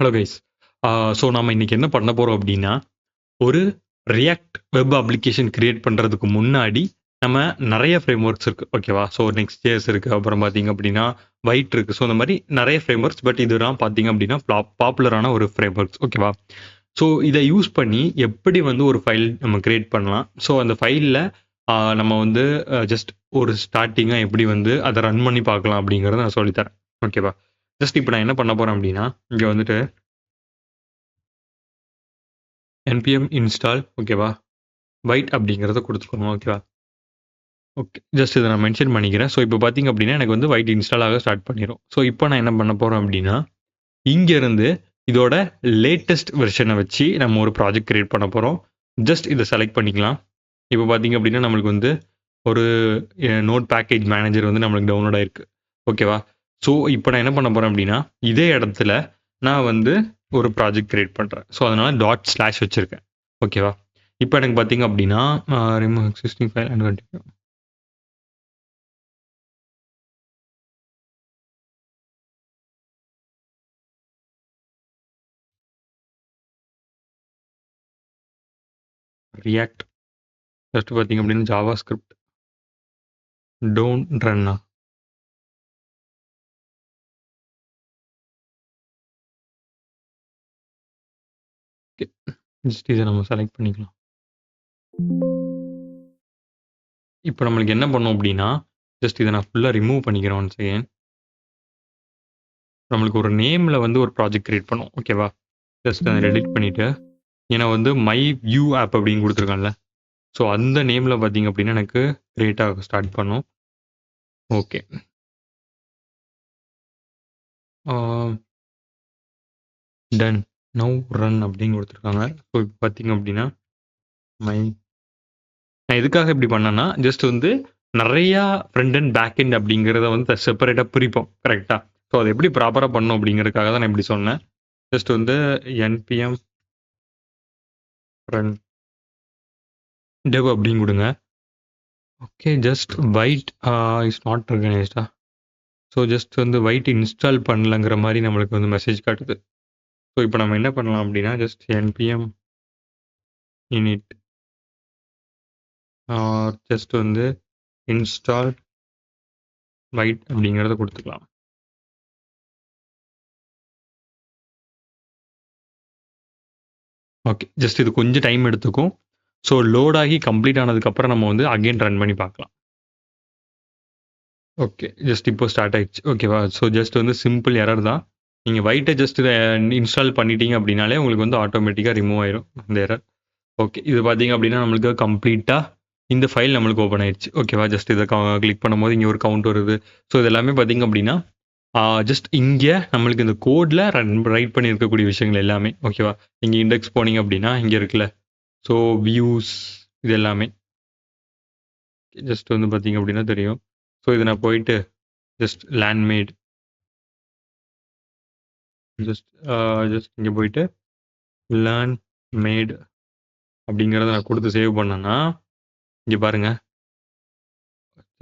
Hello guys. So நம்ம இன்னைக்கு என்ன பண்ண போறோம் அப்படின்னா, ஒரு ரியாக்ட் வெப் அப்ளிகேஷன் கிரியேட் பண்றதுக்கு முன்னாடி நம்ம நெறைய ஃப்ரேம் ஒர்க்ஸ் இருக்கு. ஓகேவா? ஸோ Next.js இருக்கு. அப்புறம் பார்த்தீங்க அப்படின்னா, Vite இருக்கு. ஸோ இந்த மாரி நெறைய ஃப்ரேம் ஒர்க்ஸ். பட் இதெல்லாம் பார்த்தீங்க அப்படின்னா பாப்புலரான ஒரு ஃப்ரேம் ஒர்க்ஸ். ஓகேவா? ஸோ இத யூஸ் பண்ணி எப்படி வந்து ஒரு ஃபைல் நம்ம கிரியேட் பண்ணலாம். ஸோ அந்த ஃபைல்ல நம்ம வந்து ஜஸ்ட் ஒரு ஸ்டார்ட்டிங்கா எப்படி வந்து அத ரன் பண்ணி பார்க்கலாம் அப்படிங்கிறத நான் சொல்லித் தரேன். ஓகேவா? ஜஸ்ட் இப்ப நான் என்ன பண்ண போறேன் அப்படின்னா, இங்க வந்துட்டு npm install ஓகேவா? Vite அப்படிங்கிறத குடுத்துக்கணும். ஓகேவா? ஓகே. ஜஸ்ட் இத நான் மென்ஷன் பண்ணிக்கிறேன். ஸோ இப்போ பார்த்தீங்க அப்படின்னா, எனக்கு வந்து Vite இன்ஸ்டால் ஆக ஸ்டார்ட் பண்ணிரும். ஸோ இப்போ நான் என்ன பண்ண போறேன் அப்படின்னா, இங்க இருந்து இதோட லேட்டஸ்ட் வெர்ஷன வச்சு நம்ம ஒரு ப்ராஜெக்ட் கிரியேட் பண்ண போறோம். ஜஸ்ட் இத செலக்ட் பண்ணிக்கலாம். இப்போ பார்த்தீங்க அப்படின்னா, நம்மளுக்கு வந்து ஒரு நோட் பேக்கேஜ் மேனேஜர் வந்து நம்மளுக்கு டவுன்லோட் ஆயிருக்கு. ஓகேவா? ஸோ இப்போ நான் என்ன பண்ண போறேன் அப்படின்னா, இதே இடத்துல நான் வந்து ஒரு ப்ராஜெக்ட் கிரியேட் பண்றேன். ஸோ அதனால டாட்/ வச்சிருக்கேன். ஓகேவா? இப்போ எனக்கு பார்த்தீங்க அப்படின்னா, remove existing file and continue. React just பார்த்தீங்க அப்படின்னா Java script don't Ranna. Just இதை நம்ம செலக்ட் பண்ணிக்கலாம். இப்போ நம்மளுக்கு என்ன பண்ணோம் அப்படின்னா, ஜஸ்ட் இதை நான் ஃபுல்லாக ரிமூவ் பண்ணிக்கிறேன் ஒன்ஸ் அகேன். நம்மளுக்கு ஒரு நேமில் வந்து ஒரு ப்ராஜெக்ட் கிரியேட் பண்ணோம். ஓகேவா? ஜஸ்ட் அதை எடிட் பண்ணிவிட்டு, ஏன்னா வந்து மை வியூ ஆப் அப்படின்னு கொடுத்துருக்கான்ல, ஸோ அந்த நேமில் பார்த்தீங்க அப்படின்னா எனக்கு கிரியேட் ஆக ஸ்டார்ட் பண்ணும். ஓகே. டன் நவ் ரன் அப்படின்னு கொடுத்துருக்காங்க. ஸோ இப்போ பார்த்தீங்க அப்படின்னா மை நான் எதுக்காக இப்படி பண்ணேன்னா, ஜஸ்ட் வந்து நிறையா ஃப்ரண்ட் அண்ட் பேக் எண்ட் அப்படிங்கிறத வந்து செப்பரேட்டாக பிரிப்போம். கரெக்டாக? ஸோ அதை எப்படி ப்ராப்பராக பண்ணணும் அப்படிங்கிறதுக்காக தான் நான் இப்படி சொன்னேன். ஜஸ்ட் வந்து npm run dev அப்படின்னு கொடுங்க. Okay. Just Vite is not ஆர்கனைஸ்டா. ஸோ ஜஸ்ட் வந்து Vite இன்ஸ்டால் பண்ணலங்கிற மாதிரி நம்மளுக்கு வந்து மெசேஜ் காட்டுது. ஸோ இப்போ நம்ம என்ன பண்ணலாம் அப்படின்னா, ஜஸ்ட் npm init ஜஸ்ட் வந்து இன்ஸ்டால் Vite அப்படிங்கிறத கொடுத்துக்கலாம். ஓகே. ஜஸ்ட் இது கொஞ்சம் டைம் எடுத்துக்கும். ஸோ லோட் ஆகி கம்ப்ளீட் ஆனதுக்கப்புறம் நம்ம வந்து அகைன் ரன் பண்ணி பார்க்கலாம். ஓகே. ஜஸ்ட் இப்போ ஸ்டார்ட் ஆயிடுச்சு. ஓகேவா? ஸோ ஜஸ்ட் வந்து சிம்பிள் எரர் தான். நீங்கள் Vite ஜஸ்ட் இன்ஸ்டால் பண்ணிட்டீங்க அப்படின்னாலே உங்களுக்கு வந்து ஆட்டோமேட்டிக்காக ரிமூவ் ஆயிரும் இந்த எரர். ஓகே. இது பார்த்தீங்க அப்படின்னா நம்மளுக்கு கம்ப்ளீட்டாக இந்த ஃபைல் நம்மளுக்கு ஓப்பன் ஆயிடுச்சு. ஓகேவா? ஜஸ்ட் இதை கிளிக் பண்ணும்போது இங்கே ஒரு கவுண்ட் வருது. ஸோ இது எல்லாமே பார்த்தீங்க அப்படின்னா ஜஸ்ட் இங்கே நம்மளுக்கு இந்த கோடில் ரைட் பண்ணியிருக்கக்கூடிய விஷயங்கள் எல்லாமே. ஓகேவா? நீங்கள் இண்டெக்ஸ் போனீங்க அப்படின்னா இங்கே இருக்குல்ல, ஸோ வியூஸ் இது எல்லாமே ஜஸ்ட் வந்து பார்த்தீங்க அப்படின்னா தெரியும். ஸோ இதை நான் போயிட்டு ஜஸ்ட் லேண்ட்மேட் ஜஸ்ட் இங்கே போயிட்டு லேர்ன் மேட் அப்படிங்கிறத நான் கொடுத்து சேவ் பண்ணேன்னா இங்கே பாருங்க,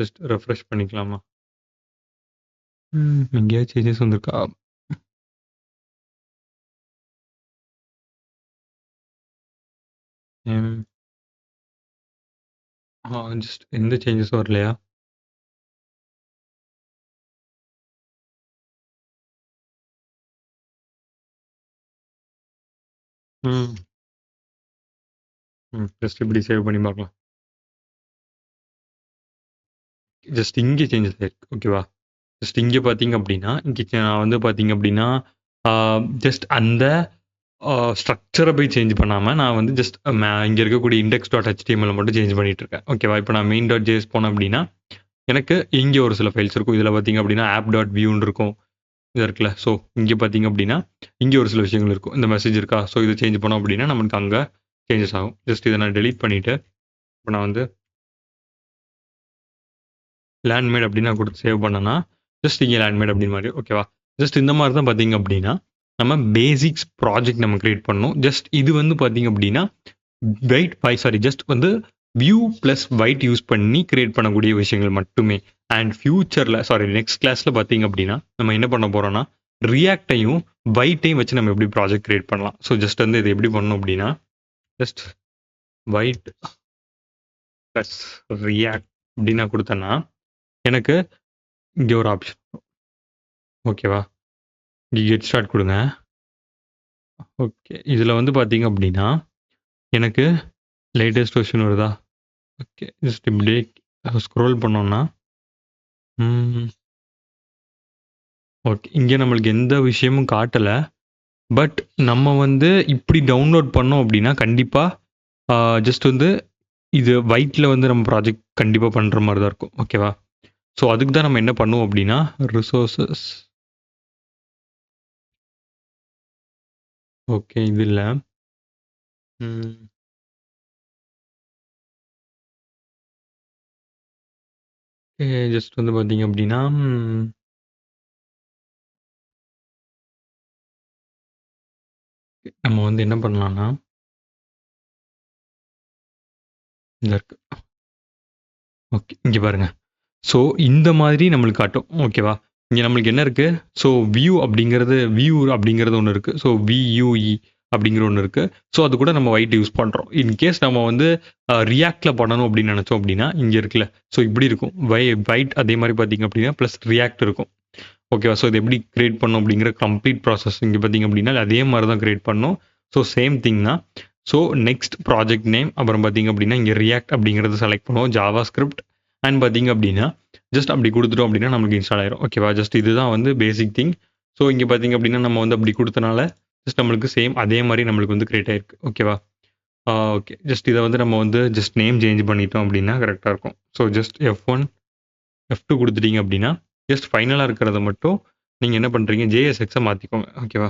ஜஸ்ட் ரெஃப்ரெஷ் பண்ணிக்கலாமா? எங்கேயாவது சேஞ்சஸ் வந்திருக்கா? ஜஸ்ட் எந்த சேஞ்சஸும் வரலையா? ஜஸ்ட் இப்படி சேவ் பண்ணி பார்க்கலாம். ஜஸ்ட் இங்கே சேஞ்சஸ் ஆயிருக்கு. ஓகேவா? ஜஸ்ட் இங்கே பார்த்தீங்க அப்படின்னா இங்கே நான் வந்து பார்த்தீங்க அப்படின்னா ஜஸ்ட் அந்த ஸ்ட்ரக்சரை போய் சேஞ்ச் பண்ணாமல் நான் வந்து ஜஸ்ட் இங்கே இருக்கக்கூடிய index.html மட்டும் சேஞ்ச் பண்ணிட்டு இருக்கேன். ஓகேவா? இப்போ நான் main.js போனேன் அப்படின்னா எனக்கு இங்கே ஒரு சில ஃபைல்ஸ் இருக்கும். இதில் பார்த்தீங்க அப்படின்னா app.viewன்னு இருக்கும். இது இருக்குல்ல, ஸோ இங்கே பார்த்தீங்க அப்படின்னா இங்கே ஒரு சில விஷயங்கள் இருக்கும். இந்த மெசேஜ் இருக்கா? ஸோ இதை சேஞ்ச் பண்ணோம் அப்படின்னா நமக்கு அங்கே சேஞ்சஸ் ஆகும். ஜஸ்ட் இதை நான் டெலீட் பண்ணிவிட்டு இப்போ நான் வந்து லேண்ட்மேட் அப்படின்னு நான் கொடுத்து சேவ் பண்ணேன்னா ஜஸ்ட் இங்கே லேண்ட்மேட் அப்படின்னு மாதிரி. ஓகேவா? ஜஸ்ட் இந்த மாதிரி தான் பார்த்தீங்க அப்படின்னா நம்ம பேசிக்ஸ் ப்ராஜெக்ட் நம்ம கிரியேட் பண்ணணும். ஜஸ்ட் இது வந்து பார்த்தீங்க அப்படின்னா ஜஸ்ட் வந்து வியூ ப்ளஸ் Vite யூஸ் பண்ணி கிரியேட் பண்ணக்கூடிய விஷயங்கள் மட்டுமே. அண்ட் ஃபியூச்சரில் நெக்ஸ்ட் கிளாஸில் பார்த்தீங்க அப்படின்னா நம்ம என்ன பண்ண போகிறோம்னா ரியாக்டையும் வைட்டையும் வச்சு நம்ம எப்படி ப்ராஜெக்ட் கிரியேட் பண்ணலாம். ஸோ ஜஸ்ட் வந்து இது எப்படி பண்ணணும் அப்படின்னா, ஜஸ்ட் வைட் ப்ளஸ் ரியாக்ட் அப்படின்னு நான் கொடுத்தேன்னா எனக்கு இங்கே ஒரு ஆப்ஷன், ஓகேவா, இங்கே கெட் ஸ்டார்ட் கொடுங்க. ஓகே, இதில் வந்து பார்த்தீங்க அப்படின்னா எனக்கு லேட்டஸ்ட் வெர்ஷன் வருதா? ஓகே, ஜஸ்ட் இப்படியே ஸ்க்ரோல் பண்ணோம்னா ஓகே, இங்கே நம்மளுக்கு எந்த விஷயமும் காட்டலை. பட் நம்ம வந்து இப்படி டவுன்லோட் பண்ணோம் அப்படின்னா கண்டிப்பாக ஜஸ்ட் வந்து இது வைட்டில் வந்து நம்ம ப்ராஜெக்ட் கண்டிப்பாக பண்ணுற மாதிரி தான் இருக்கும். ஓகேவா, ஸோ அதுக்கு தான் நம்ம என்ன பண்ணுவோம் அப்படின்னா ரிசோர்ஸஸ், ஓகே இது இல்லை, ஜஸ்ட் வந்து பார்த்தீங்க அப்படின்னா நம்ம வந்து என்ன பண்ணலாம்னா இந்த இருக்கு. ஓகே, இங்கே பாருங்கள். ஸோ இந்த மாதிரி நம்மளுக்கு காட்டும். ஓகேவா, இங்கே நம்மளுக்கு என்ன இருக்குது? ஸோ வியூ அப்படிங்கிறது ஒன்று இருக்குது. ஸோ வியூஇ அப்படிங்கிற ஒன்று இருக்குது. ஸோ அது கூட நம்ம வைட் யூஸ் பண்ணுறோம். இன்கேஸ் நம்ம வந்து ரியாக்டில் பண்ணணும் அப்படின்னு நினச்சோம் அப்படின்னா இங்கே இருக்குல்ல, ஸோ இப்படி இருக்கும் வைட். அதே மாதிரி பார்த்தீங்க அப்படின்னா ப்ளஸ் ரியாக்ட் இருக்கும். ஓகேவா, ஸோ இது எப்படி கிரியேட் பண்ணும் அப்படிங்கிற கம்ப்ளீட் ப்ராசஸ் இங்கே பார்த்தீங்க அப்படின்னா அதே மாதிரி தான் கிரியேட் பண்ணணும். ஸோ சேம் திங் தான். ஸோ நெக்ஸ்ட் ப்ராஜெக்ட் நேம், அப்புறம் பார்த்தீங்க அப்படின்னா இங்கே ரியாக்ட் அப்படிங்கிறத செலக்ட் பண்ணுவோம், ஜாவா ஸ்கிரிப்ட். அண்ட் பார்த்தீங்க அப்படின்னா ஜஸ்ட் அப்படி கொடுத்துட்டோம் அப்படின்னா நமக்கு இன்ஸ்டால் ஆயிரும். ஓகேவா, ஜஸ்ட் இதுதான் வந்து பேசிக் திங். ஸோ இங்கே பார்த்தீங்க அப்படின்னா நம்ம வந்து அப்படி கொடுத்தனால ஜஸ்ட் நம்மளுக்கு சேம் அதே மாதிரி நம்மளுக்கு வந்து கிரியேட் ஆயிருக்கு. ஓகேவா, ஓகே, ஜஸ்ட் இதை வந்து நம்ம வந்து ஜஸ்ட் நேம் சேஞ்ச் பண்ணிட்டோம் அப்படின்னா கரெக்டாக இருக்கும். ஸோ ஜஸ்ட் F1 F2 கொடுத்துட்டீங்க அப்படின்னா ஜஸ்ட் ஃபைனலாக இருக்கிறத மட்டும் நீங்கள் என்ன பண்ணுறீங்க, JSX-ஐ மாற்றிக்கோங்க. ஓகேவா,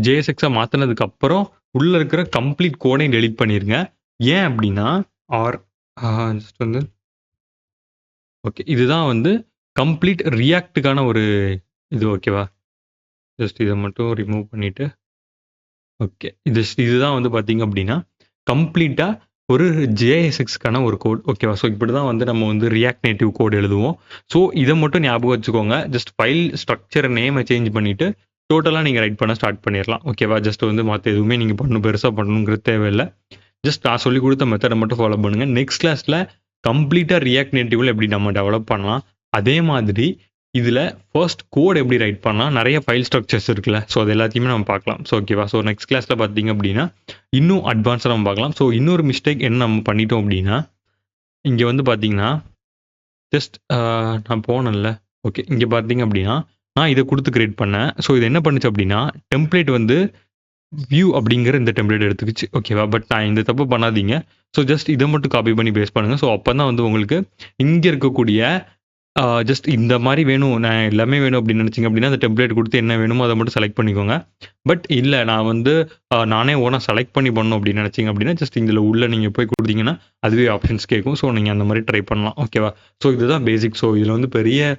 JSX-ஐ மாற்றினதுக்கு அப்புறம் உள்ளே இருக்கிற கம்ப்ளீட் கோடையும் டெலிட் பண்ணிடுங்க. ஏன் அப்படின்னா ஆர் ஜஸ்ட் வந்து ஓகே, இதுதான் வந்து கம்ப்ளீட் ரியாக்ட்டுக்கான ஒரு இது. ஓகேவா, ஜஸ்ட் இதை மட்டும் ரிமூவ் பண்ணிவிட்டு ஓகே, இதுதான் வந்து பார்த்தீங்க அப்படின்னா கம்ப்ளீட்டாக ஒரு JSX-க்கான ஒரு கோட். ஓகேவா, ஸோ இப்படி தான் வந்து நம்ம வந்து ரியாக்ட் நேட்டிவ் கோட் எழுதுவோம். ஸோ இதை மட்டும் ஞாபகம் வச்சுக்கோங்க. ஜஸ்ட் ஃபைல் ஸ்ட்ரக்சர் நேமை சேஞ்ச் பண்ணிவிட்டு டோட்டலாக நீங்கள் ரைட் பண்ண ஸ்டார்ட் பண்ணிடலாம். ஓகேவா, ஜஸ்ட் வந்து மற்ற எதுவுமே நீங்கள் பெருசாக பண்ணணுங்கிறது தேவையில்லை. ஜஸ்ட் நான் சொல்லி கொடுத்த மெத்தடை மட்டும் ஃபாலோ பண்ணுங்கள். நெக்ஸ்ட் கிளாஸில் கம்ப்ளீட்டாக ரியாக்ட் நேட்டிவில் எப்படி நம்ம டெவலப் பண்ணலாம், அதே மாதிரி இதில் ஃபர்ஸ்ட் கோட் எப்படி ரைட் பண்ணலாம், நிறைய ஃபைல் ஸ்ட்ரக்சர்ஸ் இருக்குல்ல, ஸோ அது எல்லாத்தையுமே நம்ம பார்க்கலாம். ஸோ ஓகேவா, ஸோ நெக்ஸ்ட் கிளாஸில் பார்த்தீங்க அப்படின்னா இன்னும் அட்வான்ஸாக நம்ம பார்க்கலாம். ஸோ இன்னொரு மிஸ்டேக் என்ன நம்ம பண்ணிட்டோம் அப்படின்னா இங்கே வந்து பார்த்தீங்கன்னா ஜஸ்ட் நான் போனேன்ல, ஓகே, இங்கே பார்த்தீங்க அப்படின்னா நான் இதை கொடுத்து கிரியேட் பண்ணேன். ஸோ இது என்ன பண்ணுச்சு அப்படின்னா டெம்ப்ளேட் வந்து வியூ அப்படிங்கிற இந்த டெம்ப்ளேட் எடுத்துக்கிச்சு. ஓகேவா, பட் நான் இந்த தப்பு பண்ணாதீங்க. ஸோ ஜஸ்ட் இதை மட்டும் காப்பி பண்ணி பேஸ்ட் பண்ணுங்கள். ஸோ அப்போ தான் வந்து உங்களுக்கு இங்கே இருக்கக்கூடிய ஜஸ்ட் இந்த மாதிரி வேணும், நான் எல்லாமே வேணும் அப்படின்னு நினச்சிங்க அப்படின்னா அந்த டெம்ப்ளேட் கொடுத்து என்ன வேணுமோ அதை மட்டும் செலக்ட் பண்ணிக்கோங்க. பட் இல்லை, நான் வந்து நானே ஓனாக செலக்ட் பண்ணி பண்ணணும் அப்படின்னு நினச்சிங்க அப்படின்னா ஜஸ்ட் இதில் உள்ள நீங்கள் போய் கொடுத்தீங்கன்னா அதுவே ஆப்ஷன்ஸ் கேட்கும். ஸோ நீங்கள் அந்த மாதிரி ட்ரை பண்ணலாம். ஓகேவா, ஸோ இதுதான் பேசிக். ஸோ இதில் வந்து பெரிய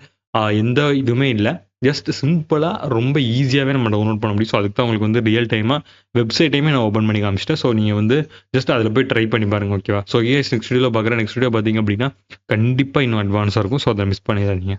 எந்த இதுவுமே இல்லை. ஜஸ்ட் சிம்பிளாக ரொம்ப ஈஸியாகவே நம்ம டவுன்லோட் பண்ண முடியும். ஸோ அதுக்கு தான் உங்களுக்கு வந்து ரியல் டைமாக வெப்சைட்டையுமே நான் ஓப்பன் பண்ணி காமிச்சிட்டேன். ஸோ நீங்கள் வந்து ஜஸ்ட் அதில் போய் ட்ரை பண்ணி பாருங்கள். ஓகேவா, ஸோ நெக்ஸ்ட் வீடியோ பார்க்குறேன். நெக்ஸ்ட் வீடியோ பார்த்தீங்க அப்படின்னா கண்டிப்பாக இன்னும் அட்வான்ஸாக இருக்கும். ஸோ அதை மிஸ் பண்ணிடாதீங்க.